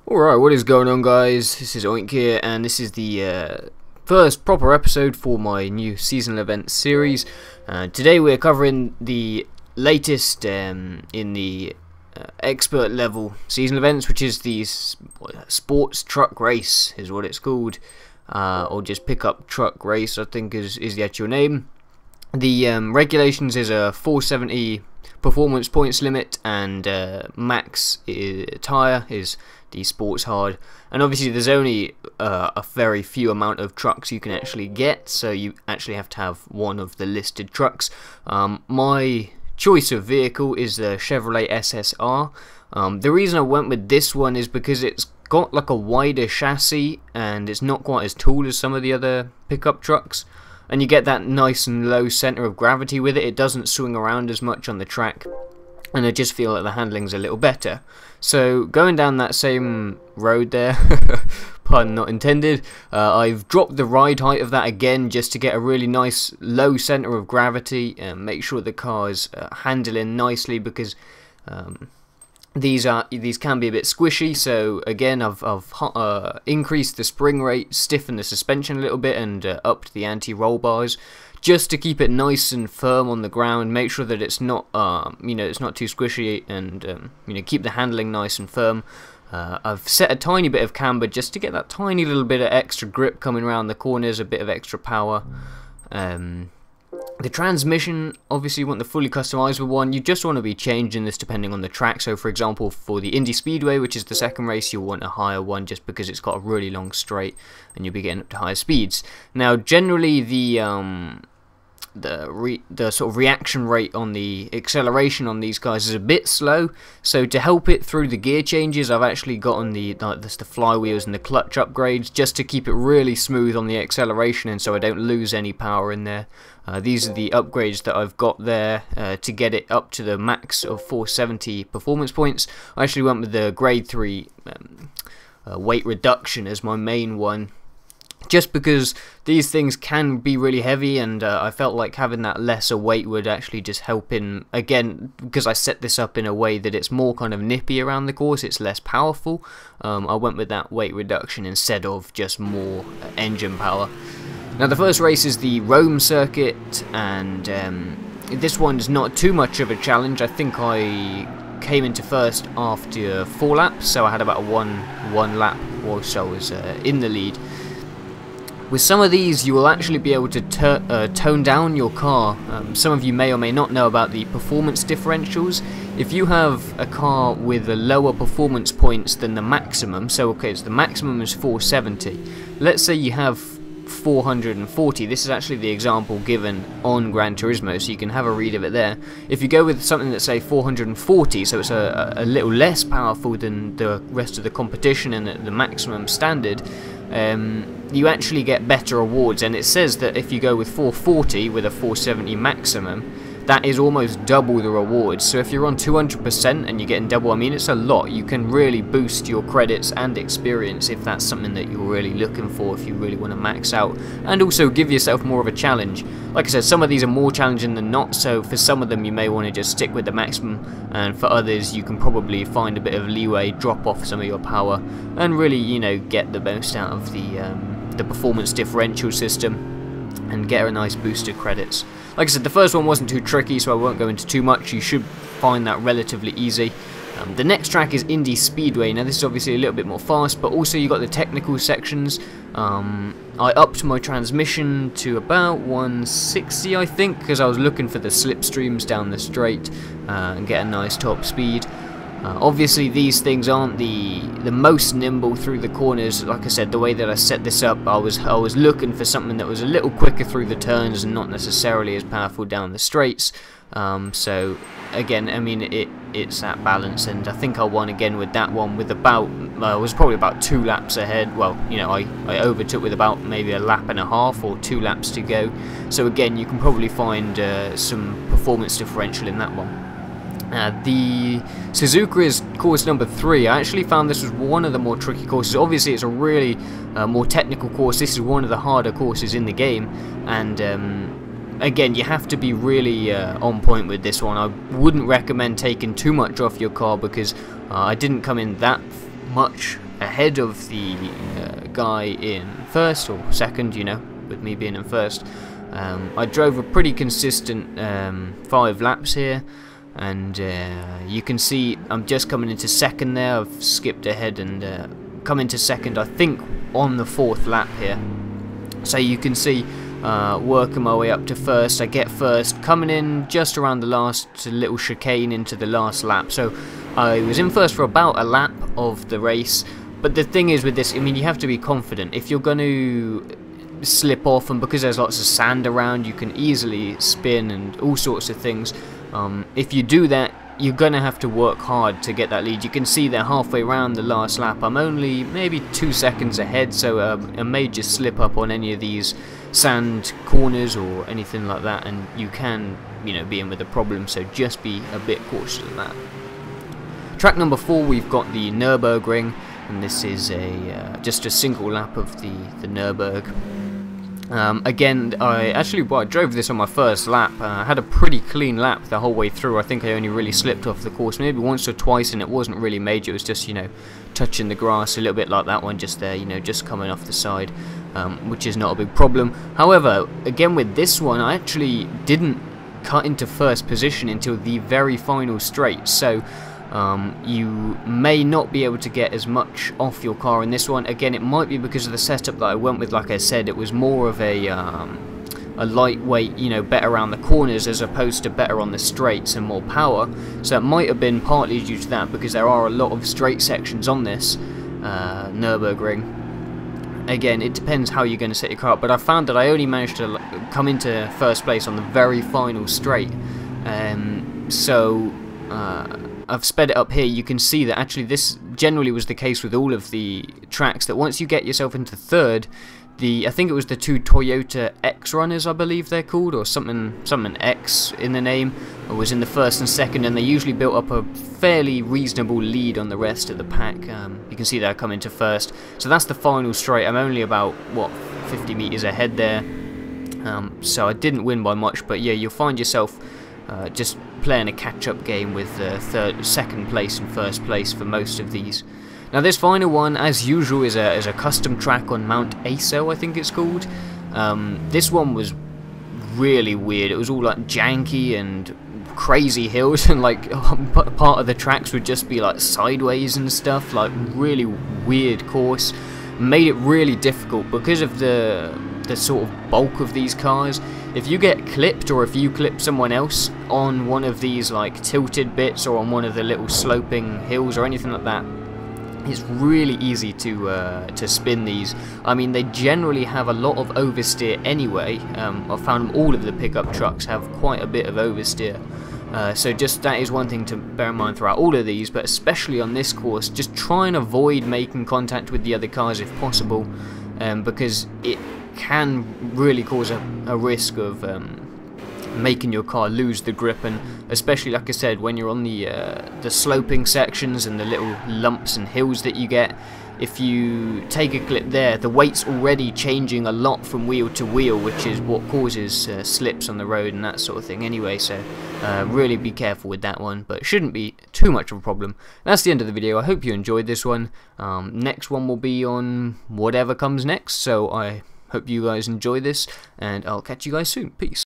Alright, what is going on, guys? This is Oink here, and this is the first proper episode for my new seasonal event series. Today we're covering the latest in the expert level seasonal events, which is the sports truck race, is what it's called, or just pickup truck race, I think is the actual name. The regulations is a 470 performance points limit, and max tyre is the sports hard, and obviously there's only a very few amount of trucks you can actually get, so you actually have to have one of the listed trucks. My choice of vehicle is the Chevrolet SSR. The reason I went with this one is because it's got like a wider chassis and it's not quite as tall as some of the other pickup trucks, and you get that nice and low center of gravity with it. It doesn't swing around as much on the track, and I just feel like the handling's a little better. So going down that same road there, pun not intended, I've dropped the ride height of that again just to get a really nice low center of gravity and make sure the car's handling nicely, because these can be a bit squishy. So again, I've increased the spring rate, stiffened the suspension a little bit, and upped the anti-roll bars, just to keep it nice and firm on the ground. Make sure that it's not, it's not too squishy, and keep the handling nice and firm. I've set a tiny bit of camber just to get that tiny little bit of extra grip coming around the corners, a bit of extra power. The transmission, obviously you want the fully customizable one. You just want to be changing this depending on the track. So for example, for the Indy Speedway, which is the second race, you'll want a higher one just because it's got a really long straight and you'll be getting up to higher speeds. Now generally the sort of reaction rate on the acceleration on these guys is a bit slow, so to help it through the gear changes, I've actually gotten the flywheels and the clutch upgrades just to keep it really smooth on the acceleration, and so I don't lose any power in there. These are the upgrades that I've got there to get it up to the max of 470 performance points. I actually went with the grade 3 weight reduction as my main one, just because these things can be really heavy, and I felt like having that lesser weight would actually just help in, again, because I set this up in a way that it's more kind of nippy around the course, it's less powerful. I went with that weight reduction instead of just more engine power. Now the first race is the Rome circuit, and this one's not too much of a challenge. I think I came into first after 4 laps, so I had about a one lap whilst I was in the lead. With some of these, you will actually be able to tone down your car. Some of you may or may not know about the performance differentials. If you have a car with a lower performance points than the maximum, so okay, the maximum is 470. Let's say you have 440. This is actually the example given on Gran Turismo, so you can have a read of it there. If you go with something that's say 440, so it's a little less powerful than the rest of the competition and the maximum standard, you actually get better rewards. And it says that if you go with 440 with a 470 maximum, that is almost double the rewards. So if you're on 200% and you're getting double, I mean, it's a lot. You can really boost your credits and experience if that's something that you're really looking for, if you really want to max out, and also give yourself more of a challenge. Like I said, some of these are more challenging than not, so for some of them you may want to just stick with the maximum, and for others you can probably find a bit of leeway, drop off some of your power, and really, get the most out of the performance differential system and get a nice boost of credits. Like I said, the first one wasn't too tricky, so I won't go into too much. You should find that relatively easy. The next track is Indy Speedway. Now this is obviously a little bit more fast, but also you got the technical sections. I upped my transmission to about 160, I think, because I was looking for the slipstreams down the straight and get a nice top speed. Obviously these things aren't the most nimble through the corners. Like I said, the way that I set this up, I was looking for something that was a little quicker through the turns and not necessarily as powerful down the straights. So again, I mean, it's that balance, and I think I won again with that one with about, I was probably about 2 laps ahead. Well, I overtook with about maybe a lap and a half or 2 laps to go. So again, you can probably find some performance differential in that one. The Suzuka is course number 3. I actually found this was one of the more tricky courses. Obviously it's a really more technical course. This is one of the harder courses in the game, and again, you have to be really on point with this one. I wouldn't recommend taking too much off your car because I didn't come in that much ahead of the guy in first or second, you know, with me being in first. I drove a pretty consistent 5 laps here, and you can see I'm just coming into second there. I've skipped ahead and come into second, I think, on the 4th lap here. So you can see working my way up to first. I get first, coming in just around the last little chicane into the last lap. So I was in first for about a lap of the race. But the thing is with this, I mean, you have to be confident. If you're going to slip off, and because there's lots of sand around, you can easily spin and all sorts of things. If you do that, you're going to have to work hard to get that lead. You can see they're halfway around the last lap. I'm only maybe 2 seconds ahead, so I may just slip up on any of these sand corners or anything like that, and you can, you know, be in with a problem, so just be a bit cautious of that. Track number 4, we've got the Nürburgring, and this is just a single lap of the Nürburg. Again, I drove this on my first lap. I had a pretty clean lap the whole way through. I think I only really slipped off the course maybe once or twice, and it wasn't really major. It was just, you know, touching the grass a little bit like that one just there, you know, just coming off the side, which is not a big problem. However, again with this one, I actually didn't cut into first position until the very final straight, so you may not be able to get as much off your car in this one. Again, it might be because of the setup that I went with. Like I said, it was more of a lightweight, you know, better around the corners as opposed to better on the straights and more power. So it might have been partly due to that, because there are a lot of straight sections on this Nürburgring. Again, it depends how you're going to set your car up, but I found that I only managed to come into first place on the very final straight. I've sped it up here. You can see that actually this generally was the case with all of the tracks, that once you get yourself into third, I think it was the 2 Toyota X runners, I believe they're called, or something X in the name, was in the first and second, and they usually built up a fairly reasonable lead on the rest of the pack. You can see that I come into first. So that's the final straight. I'm only about, what, 50 meters ahead there. So I didn't win by much, but yeah, you'll find yourself just playing a catch-up game with second place and first place for most of these. Now this final one, as usual, is a custom track on Mount Aso, I think it's called. This one was really weird. It was all like janky and crazy hills, and like part of the tracks would just be like sideways and stuff, like really weird course. Made it really difficult because of the sort of bulk of these cars. If you get clipped, or if you clip someone else on one of these like tilted bits or on one of the little sloping hills or anything like that, it's really easy to spin these. I mean, they generally have a lot of oversteer anyway. I've found all of the pickup trucks have quite a bit of oversteer. So just that is one thing to bear in mind throughout all of these, but especially on this course, just try and avoid making contact with the other cars if possible, because it can really cause a risk of making your car lose the grip, and especially, like I said, when you're on the sloping sections and the little lumps and hills that you get. If you take a clip there, the weight's already changing a lot from wheel to wheel, which is what causes slips on the road and that sort of thing anyway, so really be careful with that one, but it shouldn't be too much of a problem. That's the end of the video. I hope you enjoyed this one. Next one will be on whatever comes next, so I hope you guys enjoy this, and I'll catch you guys soon. Peace.